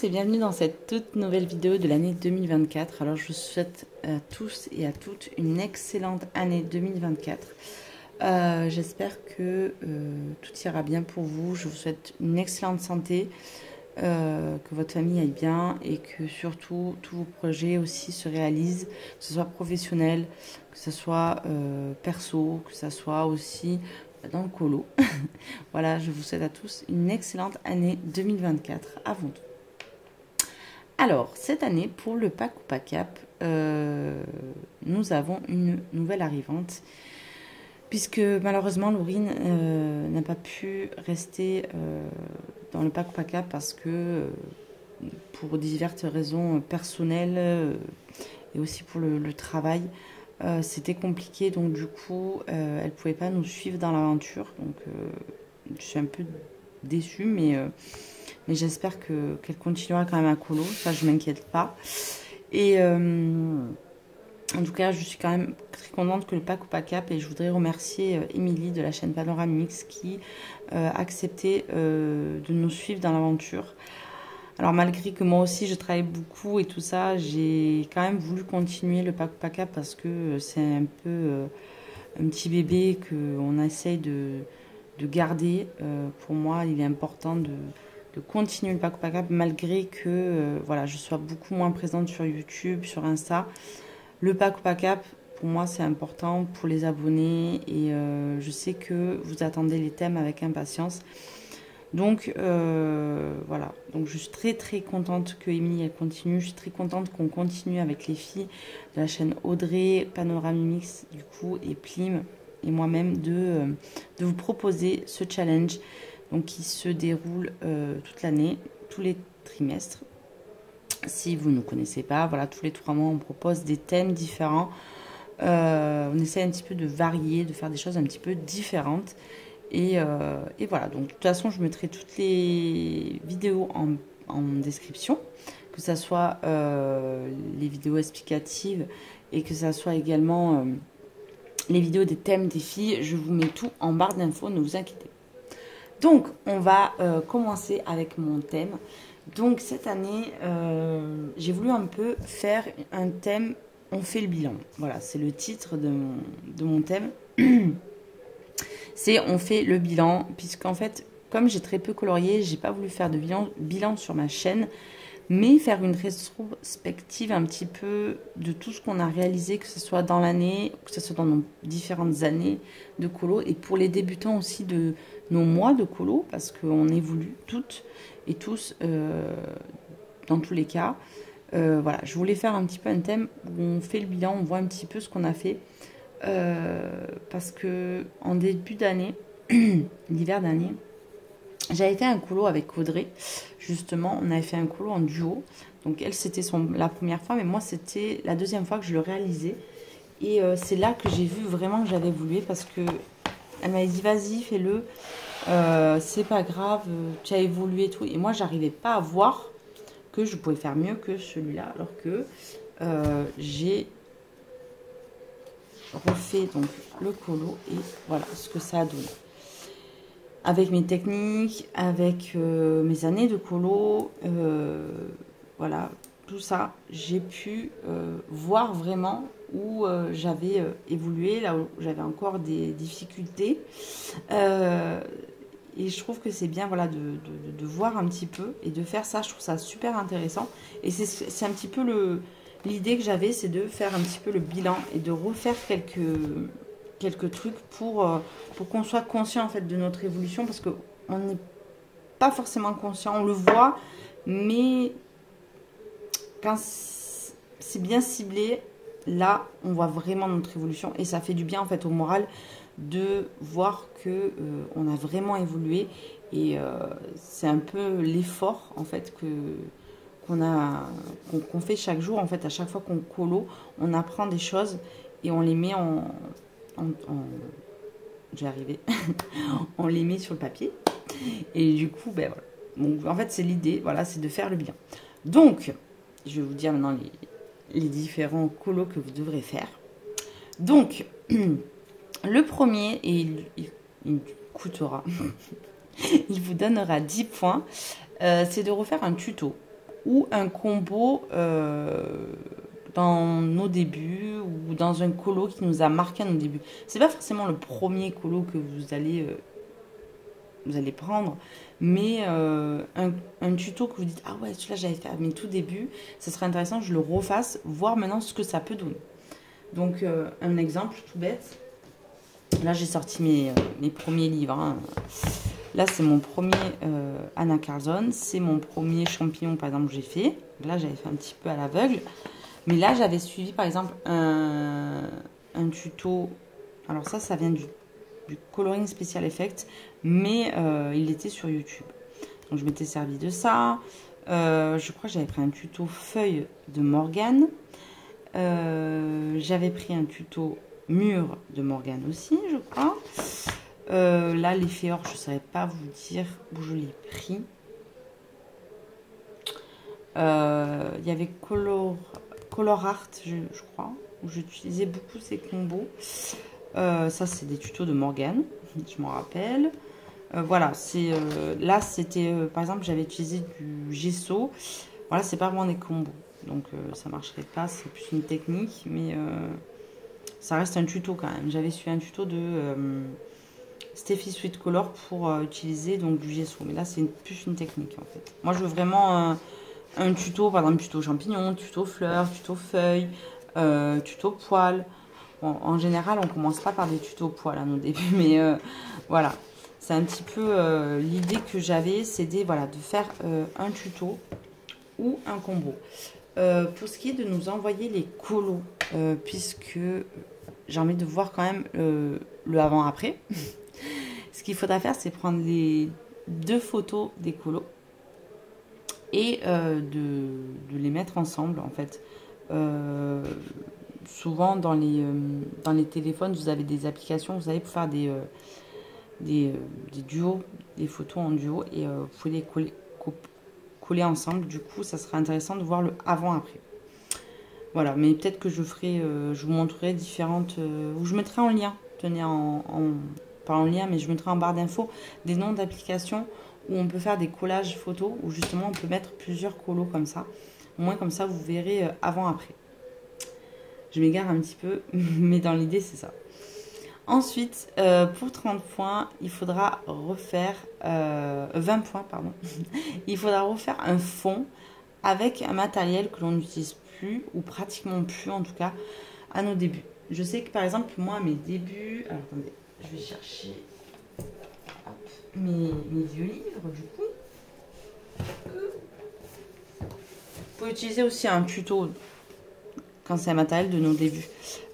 tous et bienvenue dans cette toute nouvelle vidéo de l'année 2024. Alors je vous souhaite à tous et à toutes une excellente année 2024. J'espère que tout ira bien pour vous. Je vous souhaite une excellente santé, que votre famille aille bien et que surtout tous vos projets aussi se réalisent, que ce soit professionnel, que ce soit perso, que ce soit aussi dans le colo. Voilà, je vous souhaite à tous une excellente année 2024 avant tout. Alors, cette année, pour le pack ou pas cap, nous avons une nouvelle arrivante, puisque malheureusement, Laurine n'a pas pu rester dans le pack ou pas cap parce que, pour diverses raisons personnelles et aussi pour le travail, c'était compliqué. Donc, du coup, elle ne pouvait pas nous suivre dans l'aventure. Donc, je suis un peu déçue, mais j'espère qu'elle continuera quand même à colo, ça je m'inquiète pas. Et en tout cas, je suis quand même très contente que le pack ou pas cap, et je voudrais remercier Émilie de la chaîne Panoramix qui a accepté de nous suivre dans l'aventure. Alors malgré que moi aussi je travaille beaucoup et tout ça, j'ai quand même voulu continuer le pack ou pas cap parce que c'est un peu un petit bébé qu'on essaye de garder. Pour moi, il est important de continuer le pack ou pas cap malgré que voilà, je sois beaucoup moins présente sur YouTube, sur Insta. Le pack ou pas cap, pour moi, c'est important pour les abonnés et je sais que vous attendez les thèmes avec impatience. Donc voilà, donc je suis très contente que Émilie elle continue. Je suis très contente qu'on continue avec les filles de la chaîne Audrey, Panoramix du coup et Plim et moi-même de vous proposer ce challenge donc qui se déroule toute l'année, tous les trimestres. Si vous ne connaissez pas, voilà, tous les 3 mois, on propose des thèmes différents. On essaie un petit peu de varier, de faire des choses un petit peu différentes. Et voilà, donc de toute façon, je mettrai toutes les vidéos en description, que ce soit les vidéos explicatives et que ce soit également les vidéos des thèmes des filles. Je vous mets tout en barre d'infos, ne vous inquiétez pas. Donc, on va commencer avec mon thème. Donc, cette année, j'ai voulu un peu faire un thème, on fait le bilan. Voilà, c'est le titre de mon thème. C'est on fait le bilan, puisqu'en fait, comme j'ai très peu colorié, j'ai pas voulu faire de bilan sur ma chaîne, mais faire une rétrospective un petit peu de tout ce qu'on a réalisé, que ce soit dans l'année, que ce soit dans nos différentes années de colo, et pour les débutants aussi de nos mois de colo, parce qu'on évolue toutes et tous dans tous les cas. Voilà, je voulais faire un petit peu un thème où on fait le bilan, on voit un petit peu ce qu'on a fait. Parce que en début d'année, l'hiver dernier, j'avais fait un colo avec Audrey. Justement, on avait fait un colo en duo. Donc elle, c'était la première fois, mais moi, c'était la deuxième fois que je le réalisais. Et c'est là que j'ai vu vraiment que j'avais évolué parce que elle m'avait dit, vas-y, fais-le. C'est pas grave, tu as évolué et tout. Et moi, j'arrivais pas à voir que je pouvais faire mieux que celui-là, alors que j'ai refait donc le colo et voilà ce que ça a donné. Avec mes techniques, avec mes années de colo, voilà, tout ça, j'ai pu voir vraiment où j'avais évolué, là où j'avais encore des difficultés. Et je trouve que c'est bien voilà, de voir un petit peu et de faire ça. Je trouve ça super intéressant. Et c'est un petit peu l'idée que j'avais, c'est de faire un petit peu le bilan et de refaire quelques trucs pour qu'on soit conscient en fait de notre évolution, parce qu'on n'est pas forcément conscient, on le voit, mais quand c'est bien ciblé, là on voit vraiment notre évolution et ça fait du bien en fait au moral de voir que on a vraiment évolué. Et c'est un peu l'effort en fait qu'on fait chaque jour. En fait, à chaque fois qu'on colo, on apprend des choses et on les met j'ai arrivé on les met sur le papier et du coup ben voilà. Donc en fait c'est l'idée, voilà, c'est de faire le bilan. Donc je vais vous dire maintenant les différents colos que vous devrez faire. Donc le premier, et il coûtera il vous donnera 10 points, c'est de refaire un tuto. ou un combo dans nos débuts ou dans un colo qui nous a marqué à nos débuts. C'est pas forcément le premier colo que vous allez prendre, mais un tuto que vous dites ah ouais celui-là j'avais fait à mes tout débuts, ça serait intéressant que je le refasse, voir maintenant ce que ça peut donner. Donc un exemple tout bête, là j'ai sorti mes premiers livres, hein. Là c'est mon premier Anna Carlson, c'est mon premier champignon par exemple que j'ai fait, là j'avais fait un petit peu à l'aveugle, mais là j'avais suivi par exemple un tuto, alors ça vient du coloring special effect, mais il était sur YouTube. Donc je m'étais servi de ça. Je crois que j'avais pris un tuto feuille de Morgane. J'avais pris un tuto mur de Morgane aussi, je crois. Là, l'effet or, je ne saurais pas vous dire où je l'ai pris. Il y avait Color Art, je crois, où j'utilisais beaucoup ces combos. Ça, c'est des tutos de Morgane, je m'en rappelle. Voilà, là, c'était, par exemple, j'avais utilisé du gesso. Voilà, c'est pas vraiment des combos. Donc, ça marcherait pas, c'est plus une technique, mais ça reste un tuto quand même. J'avais suivi un tuto de Steffi Sweet Color pour utiliser donc du gesso. Mais là, c'est plus une technique, en fait. Moi, je veux vraiment un tuto, par exemple, tuto champignon, tuto fleurs, tuto feuilles, tuto poils. Bon, en général, on commence pas par des tutos poils à nos débuts, mais voilà. C'est un petit peu l'idée que j'avais, c'était voilà, de faire un tuto ou un combo. Pour ce qui est de nous envoyer les colos, puisque j'ai envie de voir quand même le avant-après, ce qu'il faudra faire, c'est prendre les 2 photos des colos et de les mettre ensemble, en fait. Souvent, dans les téléphones, vous avez des applications, vous savez, pour faire des duos, des photos en duo, et vous pouvez les coller ensemble. Du coup, ça sera intéressant de voir le avant-après. Voilà, mais peut-être que je ferai, je vous montrerai différentes, ou je mettrai en lien, tenez, pas en lien, mais je mettrai en barre d'infos des noms d'applications où on peut faire des collages photos, où justement on peut mettre plusieurs colos comme ça. Au moins comme ça, vous verrez avant-après. Je m'égare un petit peu, mais dans l'idée, c'est ça. Ensuite, pour 30 points, il faudra refaire 20 points, pardon. Il faudra refaire un fond avec un matériel que l'on n'utilise plus, ou pratiquement plus en tout cas, à nos débuts. Je sais que par exemple, moi, à mes débuts... Alors attendez, je vais chercher mes vieux livres du coup. Vous pouvez utiliser aussi un tuto quand c'est un matériel de nos débuts.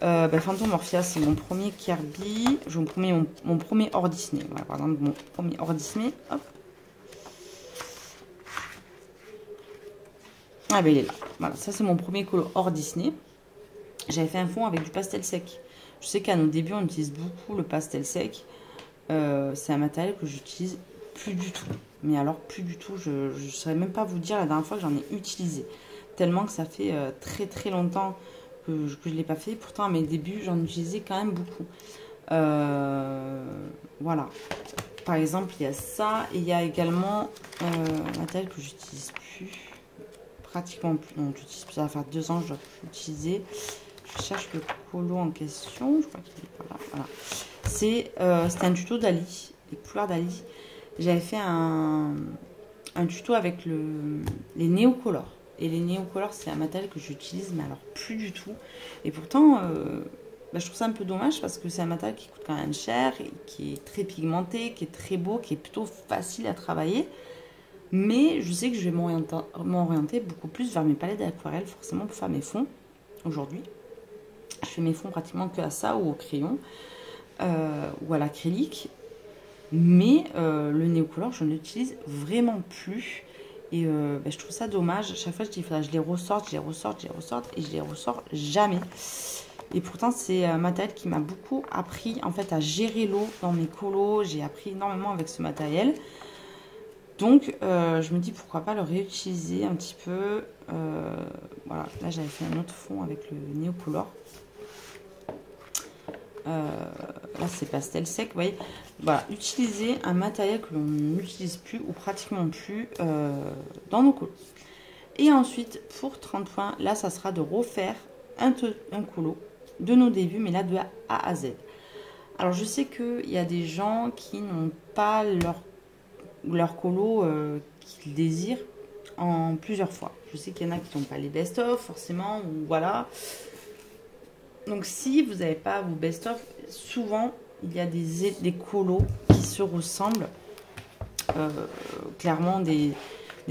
Phantom Morphia, c'est mon premier Kirby. Je vous promets mon premier hors Disney. Voilà, par exemple, mon premier hors Disney. Hop. Ah ben il est là. Voilà, ça c'est mon premier colo hors Disney. J'avais fait un fond avec du pastel sec. Je sais qu'à nos débuts, on utilise beaucoup le pastel sec. C'est un matériel que j'utilise plus du tout. Mais alors, plus du tout. Je ne saurais même pas vous dire la dernière fois que j'en ai utilisé. Tellement que ça fait très très longtemps que je ne l'ai pas fait. Pourtant, à mes débuts, j'en utilisais quand même beaucoup. Voilà. Par exemple, il y a ça. Et il y a également un matériel que j'utilise plus. Pratiquement plus. Non, j'utilise plus. Ça va faire 2 ans que je dois plus l'utiliser. Je cherche le colo en question. Je crois qu'il est par là. Voilà. C'était un tuto d'Ali. Les couleurs d'Ali. J'avais fait un tuto avec les néocolores. Et les néocolores, c'est un matériel que j'utilise, mais alors plus du tout. Et pourtant, je trouve ça un peu dommage parce que c'est un matériel qui coûte quand même cher, et qui est très pigmenté, qui est très beau, qui est plutôt facile à travailler. Mais je sais que je vais m'orienter beaucoup plus vers mes palettes d'aquarelle, forcément pour faire mes fonds. Aujourd'hui, je fais mes fonds pratiquement que à ça ou au crayon ou à l'acrylique. Mais le néocolore, je ne l'utilise vraiment plus. Et je trouve ça dommage. Chaque fois, je dis, je les ressorte, et je les ressors jamais. Et pourtant, c'est un matériel qui m'a beaucoup appris en fait à gérer l'eau dans mes colos. J'ai appris énormément avec ce matériel. Donc, je me dis pourquoi pas le réutiliser un petit peu. Voilà, là j'avais fait un autre fond avec le néocolore. Là c'est pastel sec, vous voyez. Voilà, utiliser un matériel que l'on n'utilise plus ou pratiquement plus dans nos colos. Et ensuite, pour 30 points, là, ça sera de refaire un colo de nos débuts, mais là, de A à Z. Alors, je sais qu'il y a des gens qui n'ont pas leur colo qu'ils désirent en plusieurs fois. Je sais qu'il y en a qui n'ont pas les best-of, forcément, ou voilà. Donc, si vous n'avez pas vos best-of, souvent, il y a des colos qui se ressemblent. Clairement, des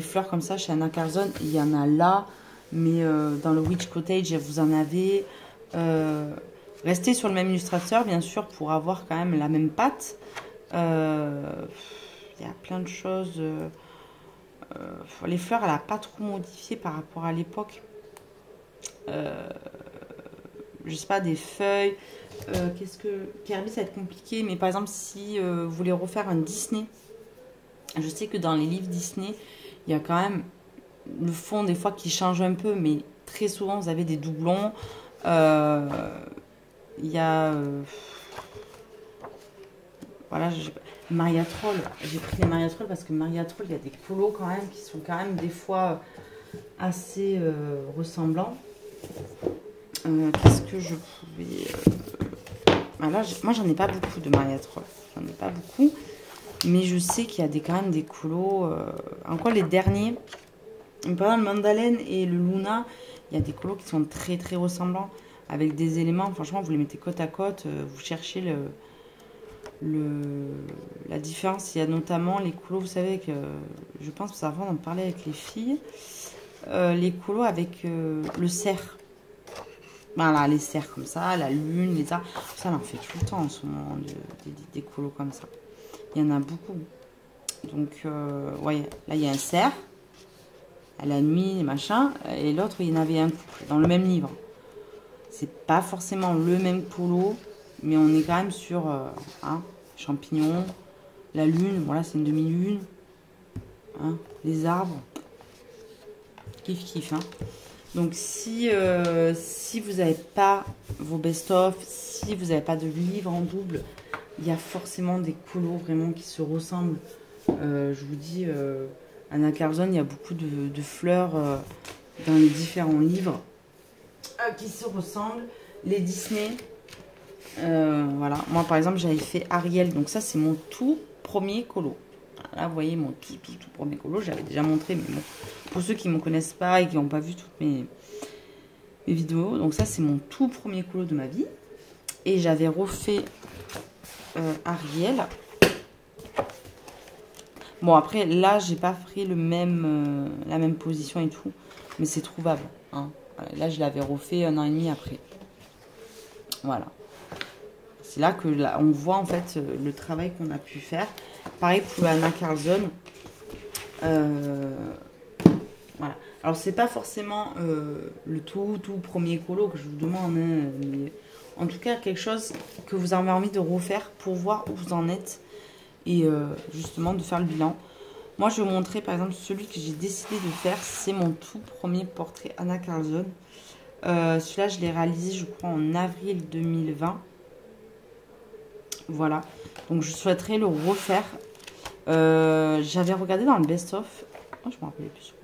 fleurs comme ça chez Anna Carlson, il y en a là, mais dans le Witch Cottage, vous en avez. Restez sur le même illustrateur, bien sûr, pour avoir quand même la même pâte. Il y a plein de choses. Les fleurs, elle n'a pas trop modifié par rapport à l'époque. Je sais pas, des feuilles. Qu'est-ce que... Kirby, ça va être compliqué, mais par exemple, si vous voulez refaire un Disney, je sais que dans les livres Disney, il y a quand même le fond des fois qui change un peu, mais très souvent, vous avez des doublons. Il y a... voilà, Maria Troll. J'ai pris les Maria Troll parce que Maria Troll, il y a des colos quand même qui sont quand même des fois assez ressemblants. Qu'est-ce que je pouvais... Alors, moi, j'en ai pas beaucoup de Maria Troll. J'en ai pas beaucoup. Mais je sais qu'il y a quand même des colos. Encore les derniers. Par exemple, le Mandalène et le Luna, il y a des colos qui sont très très ressemblants. Avec des éléments, franchement, vous les mettez côte à côte. Vous cherchez la différence. Il y a notamment les colos, vous savez, que je pense que ça va en parler avec les filles. Les colos avec le cerf. Voilà, les cerfs comme ça, la lune, les arbres. Ça, on en fait tout le temps en ce moment, des colos comme ça. Il y en a beaucoup. Donc, ouais, là, il y a un cerf. À la nuit, machin. Et l'autre, il y en avait un couple dans le même livre. C'est pas forcément le même colo, mais on est quand même sur champignons, la lune. Voilà, c'est une demi-lune. Hein, les arbres. Kiff, kiff, hein. Donc, si vous n'avez pas vos best-of, si vous n'avez pas de livre en double, il y a forcément des colos vraiment qui se ressemblent. Je vous dis, Anna Carlson, il y a beaucoup de fleurs dans les différents livres qui se ressemblent. Les Disney, voilà. Moi, par exemple, j'avais fait Ariel. Donc, ça, c'est mon tout premier colo. Là, vous voyez mon tout premier colo. J'avais déjà montré, mais bon, pour ceux qui ne me connaissent pas et qui n'ont pas vu toutes mes vidéos. Donc, ça, c'est mon tout premier colo de ma vie. Et j'avais refait Ariel. Bon, après, là, j'ai pas pris la même position et tout. Mais c'est trouvable. Hein. Là, je l'avais refait 1 an et demi après. Voilà. C'est là que on voit, en fait, le travail qu'on a pu faire. Pareil pour Anna Carlson. Voilà. Alors, c'est pas forcément le tout premier colo que je vous demande. Hein, mais en tout cas, quelque chose que vous avez envie de refaire pour voir où vous en êtes. Et justement de faire le bilan. Moi, je vais vous montrer par exemple celui que j'ai décidé de faire. C'est mon tout premier portrait Anna Carlson. Celui-là, je l'ai réalisé, je crois, en avril 2020. Voilà. Donc, je souhaiterais le refaire. J'avais regardé dans le best-of. Oh, je me rappelais plus.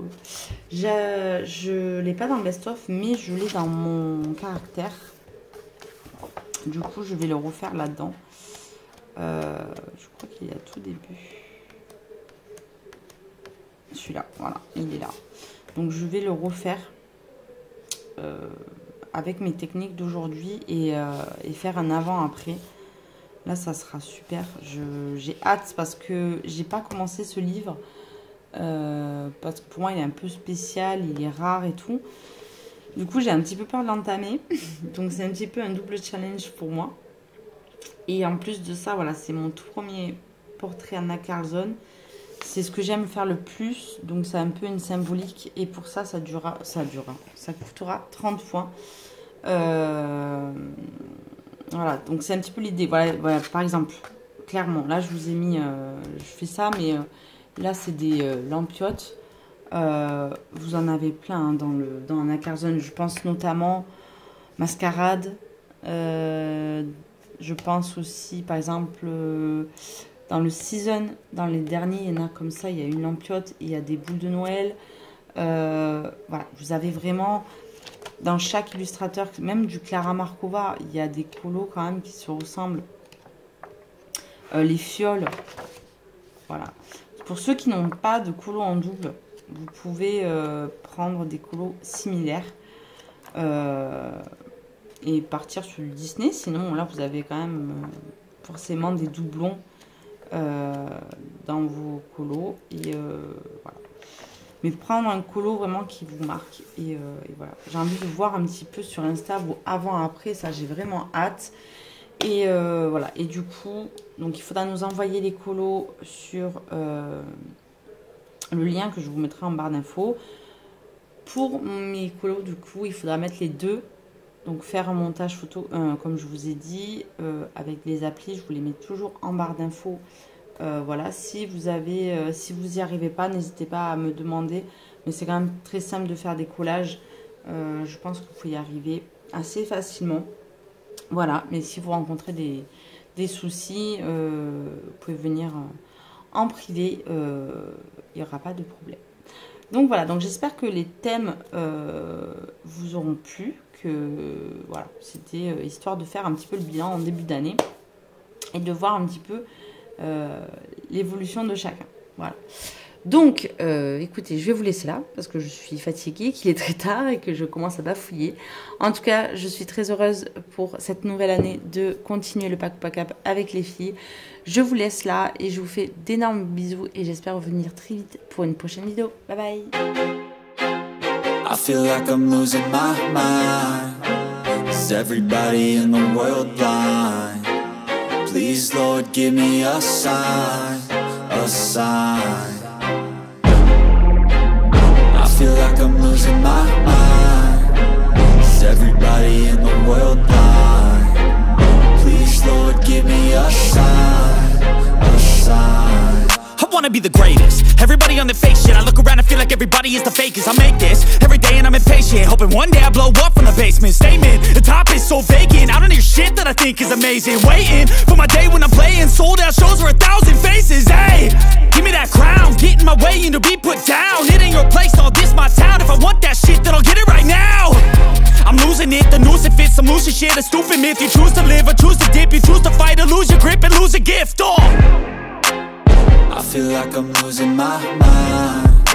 Je ne l'ai pas dans le best-of, mais je l'ai dans mon caractère. Du coup, je vais le refaire là-dedans. Je crois qu'il est à tout début. Celui-là, voilà, il est là. Donc je vais le refaire avec mes techniques d'aujourd'hui et faire un avant-après. Là, ça sera super. J'ai hâte parce que j'ai pas commencé ce livre. Parce que pour moi, il est un peu spécial, il est rare et tout. Du coup, j'ai un petit peu peur de l'entamer. Donc c'est un petit peu un double challenge pour moi. Et en plus de ça, voilà, c'est mon tout premier portrait Anna Carlson. C'est ce que j'aime faire le plus. Donc, c'est un peu une symbolique. Et pour ça, ça coûtera 30 points. Voilà, donc c'est un petit peu l'idée. Voilà, par exemple, clairement, là, je vous ai mis... je fais ça, mais là, c'est des lampiotes. Vous en avez plein hein, dans Anna Carlson. Je pense notamment Mascarade. Je pense aussi, par exemple, dans le Season, dans les derniers, il y en a comme ça, il y a une lampiote, il y a des boules de Noël. Voilà, vous avez vraiment dans chaque illustrateur, même du Clara Markova, il y a des colos quand même qui se ressemblent. Les fioles, voilà. Pour ceux qui n'ont pas de colos en double, vous pouvez prendre des colos similaires et partir sur le Disney. Sinon, là, vous avez quand même forcément des doublons dans vos colos. Et voilà. Mais prendre un colo vraiment qui vous marque. Et voilà. J'ai envie de voir un petit peu sur Insta vos avant-après. Ça, j'ai vraiment hâte. Et voilà. Et du coup, donc il faudra nous envoyer les colos sur le lien que je vous mettrai en barre d'infos. Pour mes colos, du coup, il faudra mettre les deux. Donc faire un montage photo, comme je vous ai dit, avec les applis, je vous les mets toujours en barre d'infos. Voilà, si vous y arrivez pas, n'hésitez pas à me demander. Mais c'est quand même très simple de faire des collages. Je pense que vous pouvez y arriver assez facilement. Voilà, mais si vous rencontrez des soucis, vous pouvez venir en privé. Il n'y aura pas de problème. Donc voilà, donc j'espère que les thèmes vous auront plu. Voilà, c'était histoire de faire un petit peu le bilan en début d'année et de voir un petit peu l'évolution de chacun. Voilà. Donc, écoutez, je vais vous laisser là parce que je suis fatiguée, qu'il est très tard et que je commence à bafouiller. En tout cas, je suis très heureuse pour cette nouvelle année de continuer le Pack ou Pack Up avec les filles. Je vous laisse là et je vous fais d'énormes bisous et j'espère revenir très vite pour une prochaine vidéo. Bye bye. I feel like I'm losing my mind. Is everybody in the world blind? Please, Lord, give me a sign, a sign. I feel like I'm losing my mind. Is everybody in the world blind? Please, Lord, give me a sign, a sign. I wanna be the greatest. Everybody on the fake shit. I look around and feel like everybody is the fakest. I make this every day and I'm impatient, hoping one day I blow up from the basement. Statement, the top is so vacant. I don't hear shit that I think is amazing. Waiting for my day when I'm playing sold out shows for 1,000 faces. Hey, give me that crown, get in my way and to be put down. It ain't your place, all this my town. If I want that shit, then I'll get it right now. I'm losing it, the noose it fits. I'm losing shit, a stupid myth. You choose to live or choose to dip. You choose to fight or lose your grip and lose a gift. I feel like I'm losing my mind.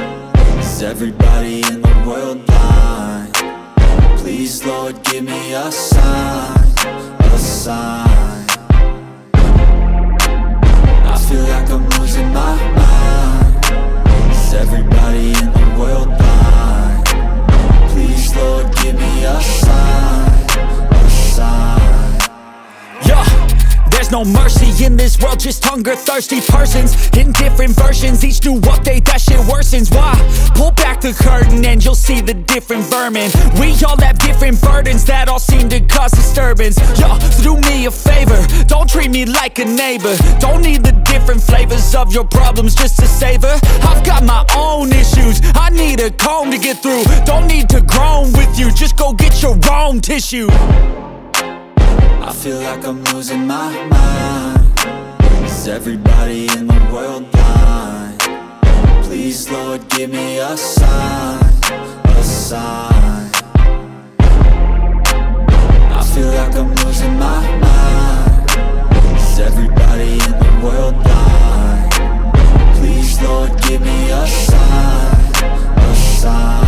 Is everybody in the world blind? Please, Lord, give me a sign, a sign. I feel like I'm losing my mind. Is everybody in the world blind? Please, Lord, give me a sign, a sign. Yeah. There's no mercy in this world, just hunger-thirsty persons in different versions. Each new update, that shit worsens. Why? Pull back the curtain and you'll see the different vermin. We all have different burdens that all seem to cause disturbance. Yo, so do me a favor, don't treat me like a neighbor. Don't need the different flavors of your problems just to savor. I've got my own issues, I need a comb to get through. Don't need to groan with you, just go get your own tissue. I feel like I'm losing my mind. Is everybody in the world blind? Please, Lord, give me a sign, a sign. I feel like I'm losing my mind. Is everybody in the world blind? Please, Lord, give me a sign, a sign.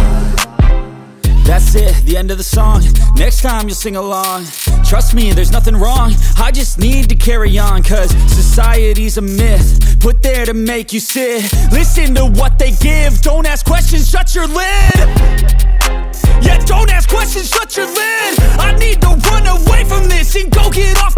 That's it, the end of the song. Next time you'll sing along. Trust me, there's nothing wrong. I just need to carry on, cause society's a myth put there to make you sit. Listen to what they give. Don't ask questions, shut your lid. Yeah, don't ask questions, shut your lid. I need to run away from this and go get off